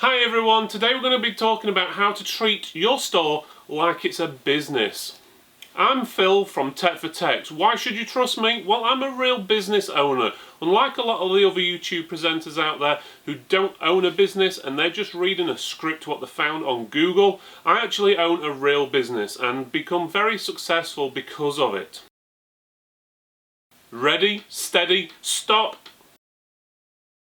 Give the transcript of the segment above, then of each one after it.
Hi everyone, today we're going to be talking about how to treat your store like it's a business. I'm Phil from Tech for Techs. Why should you trust me? Well, I'm a real business owner. Unlike a lot of the other YouTube presenters out there who don't own a business and they're just reading a script what they found on Google, I actually own a real business and become very successful because of it. Ready, steady, stop!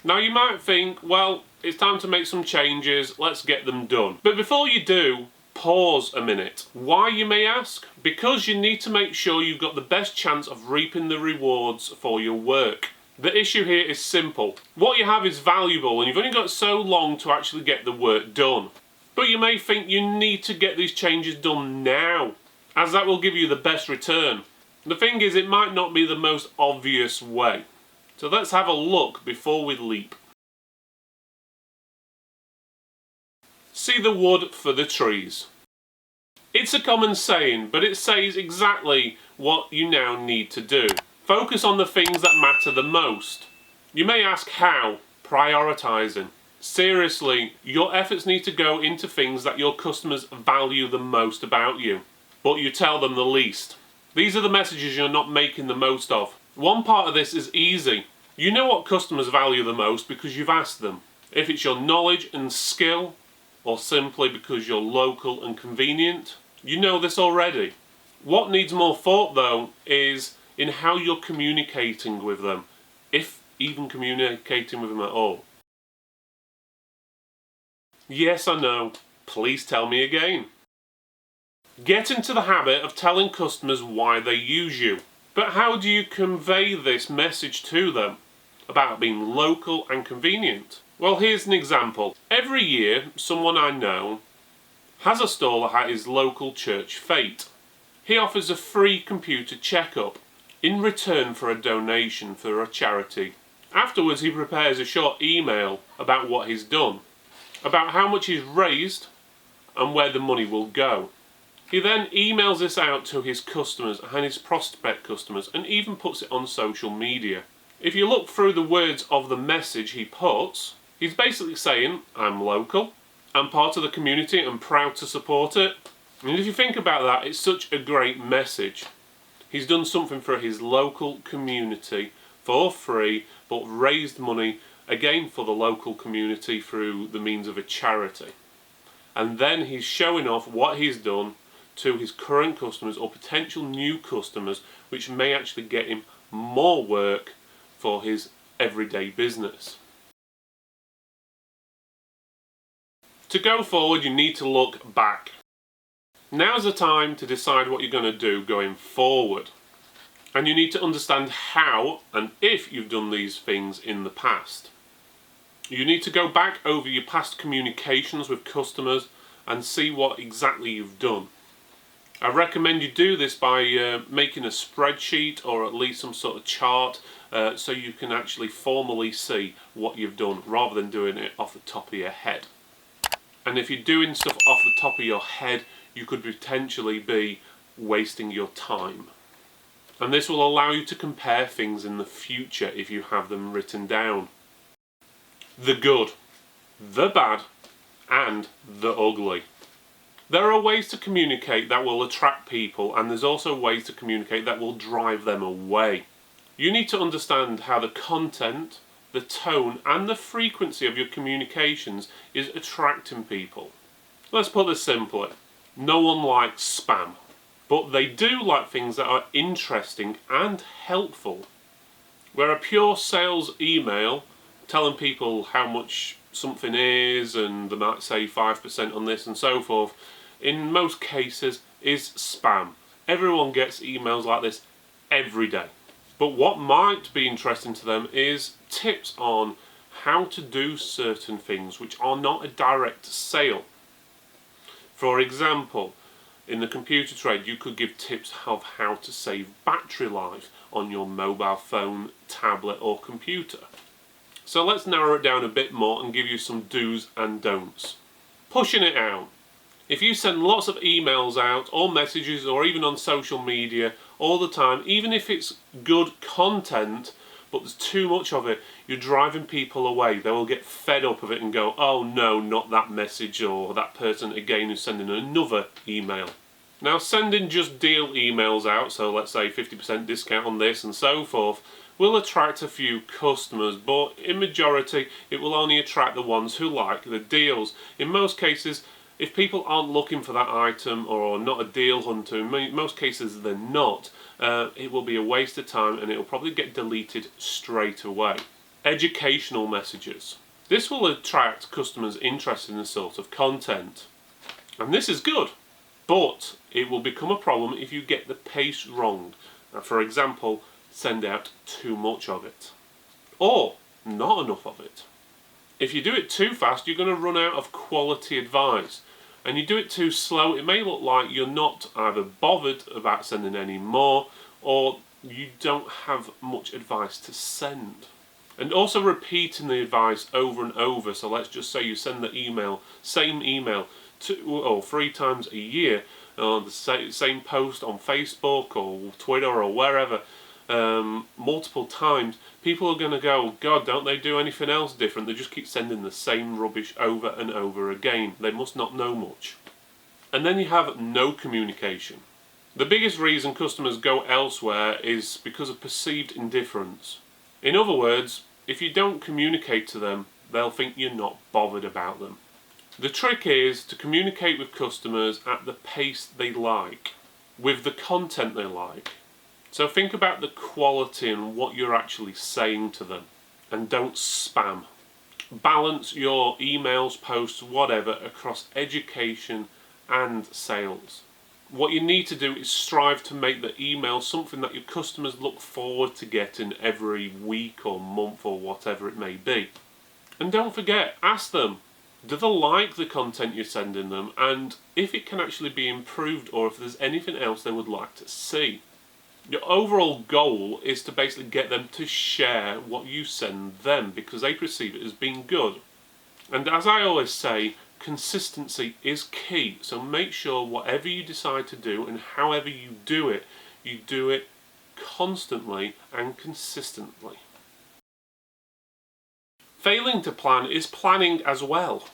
Now you might think, well, it's time to make some changes, let's get them done. But before you do, pause a minute. Why, you may ask? Because you need to make sure you've got the best chance of reaping the rewards for your work. The issue here is simple. What you have is valuable and you've only got so long to actually get the work done. But you may think you need to get these changes done now, as that will give you the best return. The thing is, it might not be the most obvious way. So let's have a look before we leap. See the wood for the trees. It's a common saying, but it says exactly what you now need to do. Focus on the things that matter the most. You may ask how? Prioritizing. Seriously, your efforts need to go into things that your customers value the most about you, but you tell them the least. These are the messages you're not making the most of. One part of this is easy. You know what customers value the most because you've asked them. If it's your knowledge and skill, or simply because you're local and convenient, you know this already. What needs more thought though is in how you're communicating with them, if even communicating with them at all. Yes, I know. Please tell me again. Get into the habit of telling customers why they use you. But how do you convey this message to them about being local and convenient? Well, here's an example. Every year, someone I know has a stall at his local church fete. He offers a free computer checkup in return for a donation for a charity. Afterwards, he prepares a short email about what he's done, about how much he's raised and where the money will go. He then emails this out to his customers and his prospect customers and even puts it on social media. If you look through the words of the message he puts, he's basically saying, I'm local, I'm part of the community and proud to support it. And if you think about that, it's such a great message. He's done something for his local community for free, but raised money again for the local community through the means of a charity. And then he's showing off what he's done to his current customers or potential new customers, which may actually get him more work for his everyday business. To go forward, you need to look back. Now's the time to decide what you're going to do going forward. And you need to understand how and if you've done these things in the past. You need to go back over your past communications with customers and see what exactly you've done. I recommend you do this by making a spreadsheet or at least some sort of chart so you can actually formally see what you've done rather than doing it off the top of your head. And if you're doing stuff off the top of your head, you could potentially be wasting your time. And this will allow you to compare things in the future if you have them written down. The good, the bad, and the ugly. There are ways to communicate that will attract people, and there's also ways to communicate that will drive them away. You need to understand how the content, the tone, and the frequency of your communications is attracting people. Let's put this simply. No one likes spam, but they do like things that are interesting and helpful. Where a pure sales email telling people how much something is and they might say 5% on this and so forth, in most cases is spam. Everyone gets emails like this every day. But what might be interesting to them is tips on how to do certain things which are not a direct sale. For example, in the computer trade you could give tips of how to save battery life on your mobile phone, tablet or computer. So let's narrow it down a bit more and give you some do's and don'ts. Pushing it out. If you send lots of emails out or messages or even on social media all the time, even if it's good content but there's too much of it, you're driving people away. They will get fed up of it and go, oh no, not that message, or that person again who's sending another email. Now, sending just deal emails out, so let's say 50% discount on this and so forth, will attract a few customers, but in majority it will only attract the ones who like the deals. In most cases, if people aren't looking for that item or not a deal hunter, in most cases they're not, it will be a waste of time and it will probably get deleted straight away. Educational messages. This will attract customers interested in the sort of content. And this is good, but it will become a problem if you get the pace wrong. For example, send out too much of it, or not enough of it. If you do it too fast, you're going to run out of quality advice. And you do it too slow, it may look like you're not either bothered about sending any more, or you don't have much advice to send. And also repeating the advice over and over. So let's just say you send the same email 2 or 3 times a year, on the same post on Facebook or Twitter or wherever, multiple times. People are going to go, God, don't they do anything else different? They just keep sending the same rubbish over and over again. They must not know much. And then you have no communication. The biggest reason customers go elsewhere is because of perceived indifference. In other words, if you don't communicate to them, they'll think you're not bothered about them. The trick is to communicate with customers at the pace they like, with the content they like. So think about the quality and what you're actually saying to them, and don't spam. Balance your emails, posts, whatever, across education and sales. What you need to do is strive to make the email something that your customers look forward to getting every week or month or whatever it may be. And don't forget, ask them, do they like the content you're sending them, and if it can actually be improved or if there's anything else they would like to see. Your overall goal is to basically get them to share what you send them because they perceive it as being good. And as I always say, consistency is key. So make sure whatever you decide to do and however you do it constantly and consistently. Failing to plan is planning as well.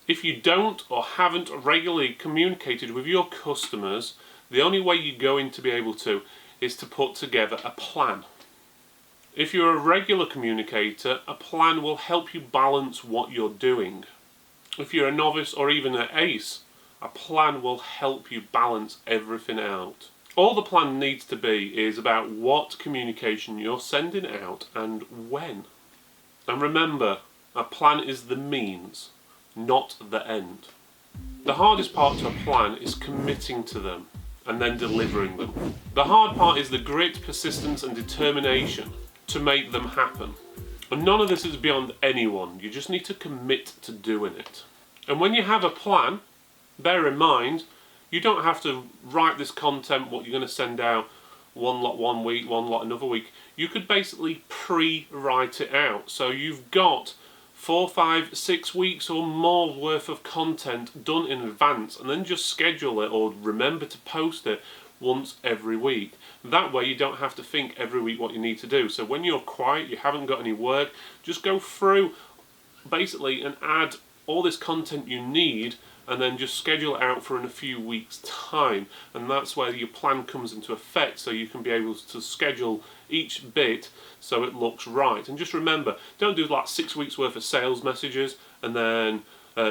If you don't or haven't regularly communicated with your customers, the only way you're going to be able to is to put together a plan. If you're a regular communicator, a plan will help you balance what you're doing. If you're a novice or even an ace, a plan will help you balance everything out. All the plan needs to be is about what communication you're sending out and when. And remember, a plan is the means, not the end. The hardest part to a plan is committing to them and then delivering them. The hard part is the grit, persistence and determination to make them happen. And none of this is beyond anyone. You just need to commit to doing it. And when you have a plan, bear in mind, you don't have to write this content, what you're going to send out, one lot one week, one lot another week. You could basically pre-write it out. So you've got 4, 5, 6 weeks or more worth of content done in advance, and then just schedule it or remember to post it once every week. That way you don't have to think every week what you need to do. So when you're quiet, you haven't got any work, just go through basically and add all this content you need and then just schedule it out for in a few weeks time, and that's where your plan comes into effect, so you can be able to schedule each bit so it looks right. And just remember, don't do like 6 weeks worth of sales messages and then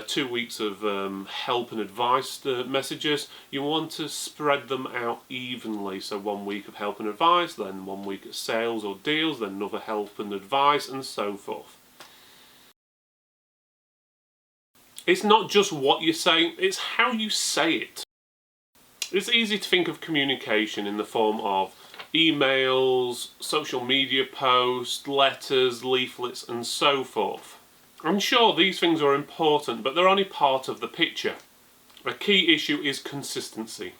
2 weeks of help and advice messages. You want to spread them out evenly, so 1 week of help and advice, then 1 week of sales or deals, then another help and advice, and so forth. It's not just what you're saying, it's how you say it. It's easy to think of communication in the form of emails, social media posts, letters, leaflets and so forth. I'm sure these things are important, but they're only part of the picture. A key issue is consistency.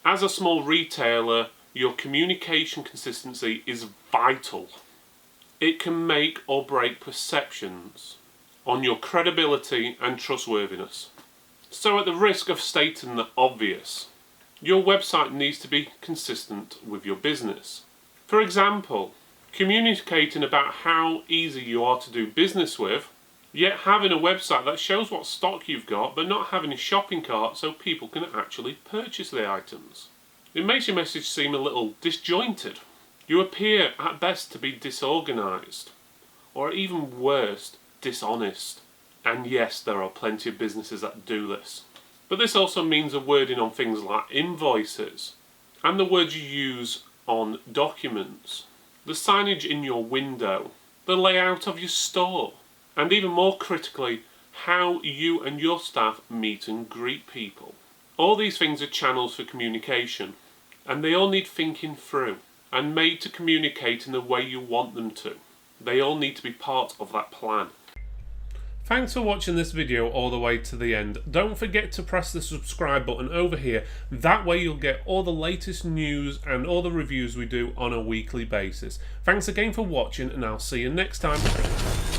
As a small retailer, your communication consistency is vital. It can make or break perceptions on your credibility and trustworthiness. So at the risk of stating the obvious, your website needs to be consistent with your business. For example, communicating about how easy you are to do business with, yet having a website that shows what stock you've got but not having a shopping cart so people can actually purchase the items. It makes your message seem a little disjointed. You appear at best to be disorganised, or even worse, dishonest. And yes, there are plenty of businesses that do this. But this also means the wording on things like invoices, and the words you use on documents, the signage in your window, the layout of your store, and even more critically, how you and your staff meet and greet people. All these things are channels for communication, and they all need thinking through and made to communicate in the way you want them to. They all need to be part of that plan. Thanks for watching this video all the way to the end. Don't forget to press the subscribe button over here. That way you'll get all the latest news and all the reviews we do on a weekly basis. Thanks again for watching, and I'll see you next time.